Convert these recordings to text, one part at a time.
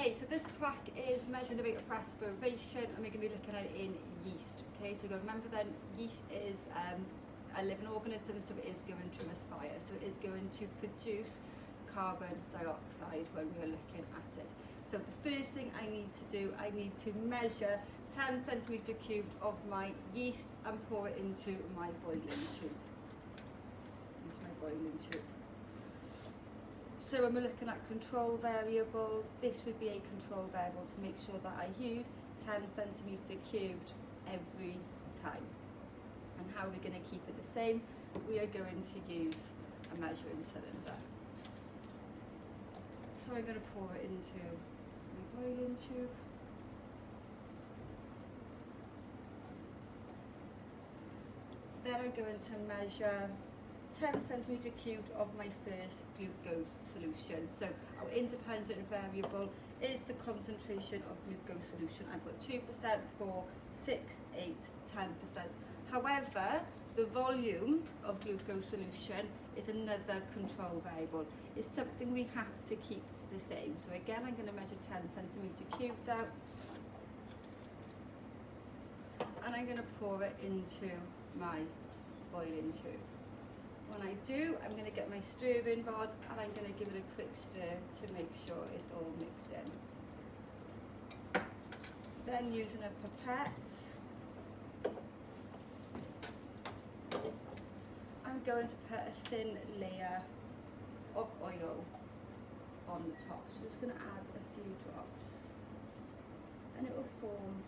Okay, so this prac is measuring the rate of respiration, and we're going to be looking at it in yeast. Okay, so you've got to remember then, yeast is a living organism, so it is going to respire. So it is going to produce carbon dioxide when we're looking at it. So the first thing I need to do, I need to measure 10 centimetre cubed of my yeast and pour it into my boiling tube. So when we're looking at control variables, this would be a control variable to make sure that I use 10 centimetre cubed every time. And how are we going to keep it the same? We are going to use a measuring cylinder. So I'm going to pour it into my boiling tube. Then I'm going to measure 10 centimetre cubed of my first glucose solution. So our independent variable is the concentration of glucose solution. I've got 2%, 4, 6, 8, 10%. However, the volume of glucose solution is another control variable. It's something we have to keep the same. So again, I'm going to measure 10 centimetre cubed out. And I'm going to pour it into my boiling tube. When I do, I'm going to get my stirring rod and I'm going to give it a quick stir to make sure it's all mixed in. Then using a pipette, I'm going to put a thin layer of oil on the top. So I'm just going to add a few drops and it will form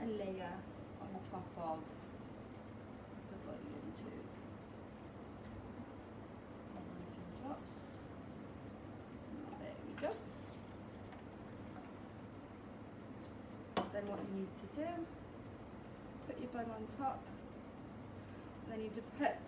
a layer on top of the boiling tube. Drops. There we go. Then what you need to do, put your bun on top, and then you need to put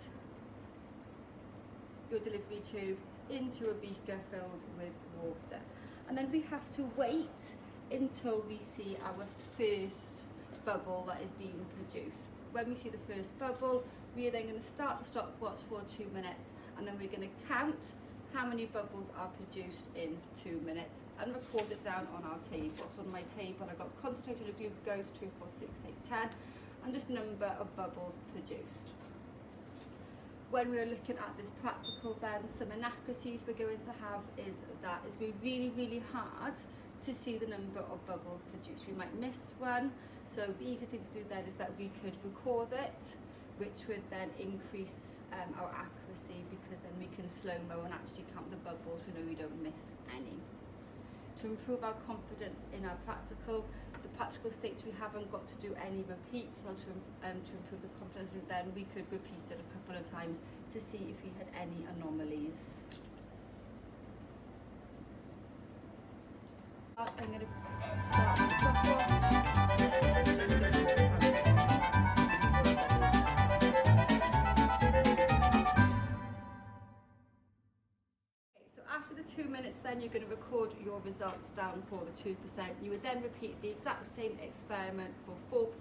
your delivery tube into a beaker filled with water. And then we have to wait until we see our first bubble that is being produced. When we see the first bubble, we are then going to start the stopwatch for 2 minutes, and then we're going to count how many bubbles are produced in 2 minutes and record it down on our table. So on my table I've got concentration of glucose 2, 4, 6, 8, 10 and just number of bubbles produced. When we're looking at this practical, then some inaccuracies we're going to have is that it's going to be really hard to see the number of bubbles produced. We might miss one, so the easy thing to do then is that we could record it, which would then increase our accuracy, because then we can slow-mo and actually count the bubbles. We know we don't miss any. To improve our confidence in our practical, the practical states we haven't got to do any repeats, or to improve the confidence, and then we could repeat it a couple of times to see if we had any anomalies. I'm going to start the stopwatch. After the 2 minutes, then you're going to record your results down for the 2%. You would then repeat the exact same experiment for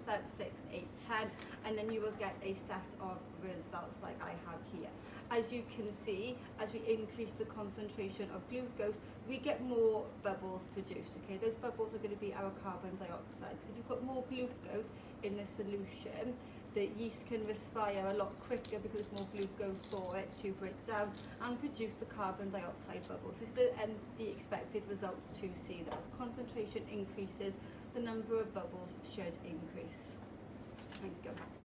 4%, 6, 8, 10, and then you will get a set of results like I have here. As you can see, as we increase the concentration of glucose, we get more bubbles produced. Okay, those bubbles are going to be our carbon dioxide. Because if you've got more glucose in the solution, the yeast can respire a lot quicker because there's more glucose for it to break down and produce the carbon dioxide bubbles. This is the expected results to see, that as concentration increases, the number of bubbles should increase. Thank you.